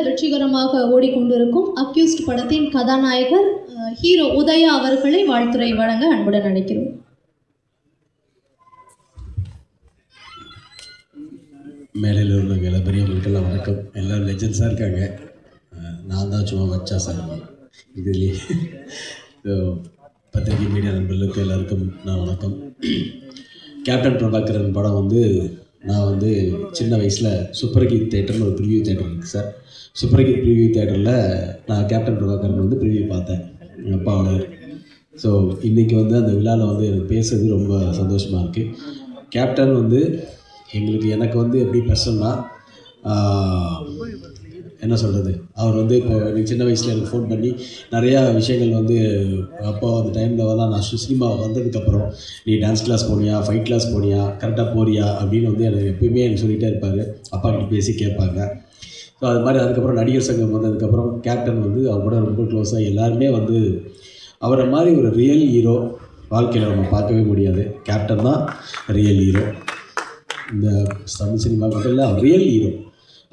வெற்றிகரமாக ஓடிக்கொண்டிருக்கும் அக்யூஸ்ட் படத்தின் கதாநாயகர் ஹீரோ உதயா அவர்களை வாழ்த்துரை வழங்க அன்புடன் அழைக்கிறோம். மேலையில் உள்ளவங்க எல்லா பெரியவங்களுக்கெல்லாம் வணக்கம். எல்லோரும் லெஜண்ட்ஸாக இருக்காங்க. நான் தான் சும்மா வச்சா சார் இதுலேயே. பத்திரிகை மீடியா நண்பர்களுக்கு எல்லாருக்கும் நான் வணக்கம். கேப்டன் பிரபாகரன் படம் வந்து நான் வந்து சின்ன வயசில் சூப்பர்ஹிட் தேட்டர்னு ஒரு ப்ரிவியூ தேட்டர் இருக்குது சார். சூப்பர்ஹிட் ப்ரிவியூ தேட்டரில் நான் கேப்டன் பிரபாகரன் வந்து ப்ரிவியூ பார்த்தேன் எங்கள் அப்பாவோட. ஸோ இன்றைக்கி வந்து அந்த விழாவில் வந்து எனக்கு பேசுறது ரொம்ப சந்தோஷமாக இருக்குது. கேப்டன் வந்து எனக்கு வந்து எப்படி பர்சன்னா என்ன சொல்கிறது, அவர் வந்து இப்போ எனக்கு சின்ன வயசில் எனக்கு ஃபோன் பண்ணி நிறையா விஷயங்கள் வந்து அப்போ அந்த டைமில் தான் நான் சினிமா வந்ததுக்கப்புறம் நீ டான்ஸ் கிளாஸ் போனியா, ஃபைட் கிளாஸ் போனியா, கரெக்டாக போறியா அப்படின்னு வந்து எனக்கு எப்பயுமே எனக்கு சொல்லிகிட்டே இருப்பார். அப்பா கிட்ட பேசி கேட்பாங்க. ஸோ அது மாதிரி அதுக்கப்புறம் நடிகர் சங்கம் வந்ததுக்கப்புறம் கேப்டன் வந்து அவர் கூட ரொம்ப க்ளோஸாக எல்லாருமே வந்து அவரை மாதிரி ஒரு ரியல் ஹீரோ வாழ்க்கையில் நம்ம பார்க்கவே முடியாது. கேப்டன் தான் ரியல் ஹீரோ. இந்த தமிழ் சினிமா மட்டும் இல்லை, அவர் ரியல் ஹீரோ.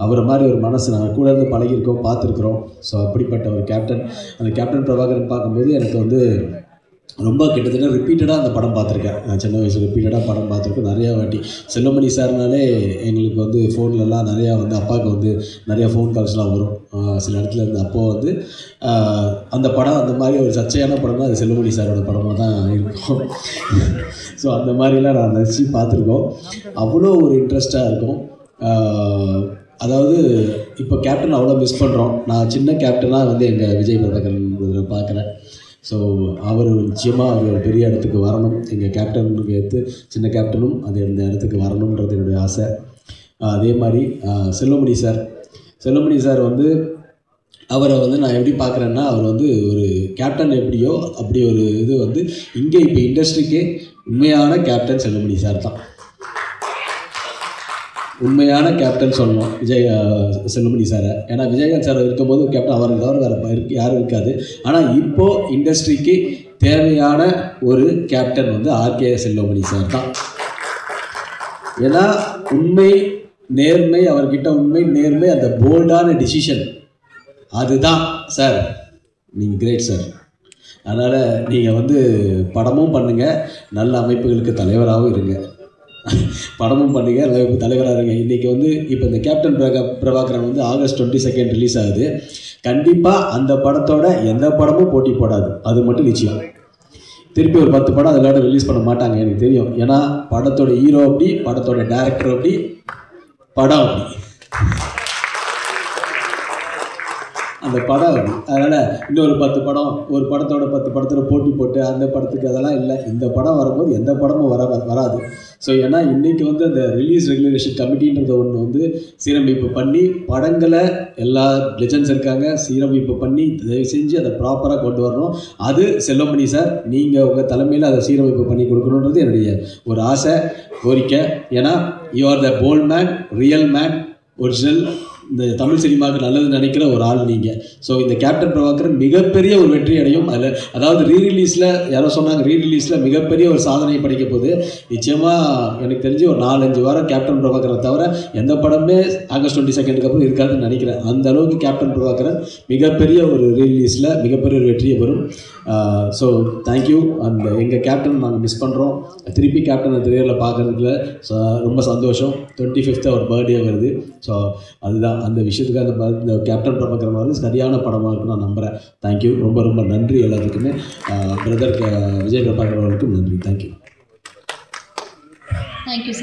அவரை மாதிரி ஒரு மனசு நாங்கள் கூட இருந்து பழகியிருக்கோம், பார்த்துருக்குறோம். ஸோ அப்படிப்பட்ட ஒரு கேப்டன், அந்த கேப்டன் பிரபாகரன் பார்க்கும்போது எனக்கு வந்து ரொம்ப கிட்டத்தட்ட ரிப்பீட்டடாக அந்த படம் பார்த்துருக்கேன். நான் சின்ன வயசில் ரிப்பீட்டடாக படம் பார்த்துருக்கேன் நிறையா வாட்டி. செல்வமணி சார்னாலே எங்களுக்கு வந்து ஃபோன்லலாம் நிறையா வந்து அப்பாவுக்கு வந்து நிறையா ஃபோன் கால்ஸ்லாம் வரும் சில இடத்துல இருந்து. அப்போது வந்து அந்த படம் அந்த மாதிரி ஒரு சர்ச்சையான படம்னா அது செல்வமணி சாரோட படமாக தான் இருக்கும். ஸோ அந்த மாதிரிலாம் நான் நினச்சி பார்த்துருக்கோம். அவ்வளோ ஒரு இன்ட்ரெஸ்ட்டாக இருக்கும். அதாவது இப்போ கேப்டன் அவ்வளோ மிஸ் பண்ணுறோம். நான் சின்ன கேப்டனாக வந்து எங்கள் விஜய் பிரபாகரன் பார்க்குறேன். ஸோ அவர் நிச்சயமாக அவர் ஒரு பெரிய இடத்துக்கு வரணும். எங்கள் கேப்டனுக்கு எடுத்து சின்ன கேப்டனும் அது இந்த இடத்துக்கு வரணுன்றது என்னுடைய ஆசை. அதே மாதிரி செல்வமணி சார் வந்து அவரை வந்து நான் எப்படி பார்க்குறேன்னா, அவர் வந்து ஒரு கேப்டன் எப்படியோ அப்படி ஒரு இது வந்து இங்கே இப்போ இண்டஸ்ட்ரிக்கு உண்மையான கேப்டன் செல்வமணி சார் தான். உண்மையான கேப்டன் சொல்லணும் செல்வமணி சாரை. ஏன்னா விஜயகாந்த் சார் இருக்கும்போது கேப்டன் அவர் தவிர வேறு யாரும் இருக்காது. ஆனால் இப்போது இண்டஸ்ட்ரிக்கு தேவையான ஒரு கேப்டன் வந்து ஆர்கே செல்வமணி சார் தான். ஏன்னா உண்மை நேர்மை, அவர்கிட்ட உண்மை நேர்மை, அந்த போல்டான டிசிஷன், அதுதான் சார். நீங்கள் கிரேட் சார். அதனால் நீங்கள் வந்து படமும் பண்ணுங்கள், நல்ல அமைப்புகளுக்கு தலைவராகவும் இருங்க. படமும் பண்ணுங்கள், நல்ல தலைவராக இருங்க. இன்றைக்கி வந்து இப்போ இந்த கேப்டன் பிரபாகரன் வந்து August 22 ரிலீஸ் ஆகுது. கண்டிப்பாக அந்த படத்தோட எந்த படமும் போட்டி போடாது, அது மட்டும் நிச்சயம். திருப்பி ஒரு 10 படம் அதோட ரிலீஸ் பண்ண மாட்டாங்க எனக்கு தெரியும். ஏன்னா படத்தோட ஹீரோ அப்படி, படத்தோட டைரக்டர் அப்படி, படம் அப்படி, அந்த படம் அப்படி. அதனால் இன்னொரு 10 படம் ஒரு படத்தோட 10 படத்தில் போட்டி போட்டு அந்த படத்துக்கு அதெல்லாம் இல்லை. இந்த படம் வரும்போது எந்த படமும் வராது. ஸோ ஏன்னா இன்றைக்கி வந்து அந்த ரிலீஸ் ரெகுலேஷன் கமிட்டின்றத ஒன்று வந்து சீரமைப்பு பண்ணி படங்களை எல்லா லெஜண்ட்ஸ் இருக்காங்க, சீரமைப்பு பண்ணி தயவு செஞ்சு அதை ப்ராப்பராக கொண்டு வரணும். அது செல்வமணி சார் நீங்கள் உங்கள் தலைமையில் அதை சீரமைப்பு பண்ணி கொடுக்கணுன்றது என்னுடைய ஒரு ஆசை, கோரிக்கை. ஏன்னா you are the bold man, real man, original, இந்த தமிழ் சினிமாவுக்கு நல்லது நினைக்கிற ஒரு ஆள் நீங்கள். ஸோ இந்த கேப்டன் பிரபாகரன் மிகப்பெரிய ஒரு வெற்றி அடையும். அதில் அதாவது ரீரிலீஸில் யாரோ சொன்னாங்க, ரீரிலீஸில் மிகப்பெரிய ஒரு சாதனை படைக்க போகுது. நிச்சயமாக எனக்கு தெரிஞ்சு ஒரு 4-5 வாரம் கேப்டன் பிரபாகரனை தவிர எந்த படமே August 22 அப்புறம் இருக்காதுன்னு நினைக்கிறேன். அந்த அளவுக்கு கேப்டன் பிரபாகரன் மிகப்பெரிய ஒரு ரீரிலீஸில் மிகப்பெரிய ஒரு வெற்றியை பெறும். So thank you. அந்த எங்கள் கேப்டன் நாங்கள் மிஸ் பண்ணுறோம். திருப்பி கேப்டனை திரையில் பார்க்குறதுக்குள்ள ரொம்ப சந்தோஷம். 25th அவர் பர்த்டே வருது. ஸோ அதுதான் அந்த விஷயத்துக்கு அந்த கேப்டன் பிரபாகரன் வந்து சரியான படமாக இருக்குன்னு நான் நம்புகிறேன். தேங்க்யூ. ரொம்ப ரொம்ப நன்றி எல்லாத்துக்குமே. பிரதர் விஜய் பிரபாகரன் அவர்களுக்கும் நன்றி. தேங்க்யூ. Thank you sir.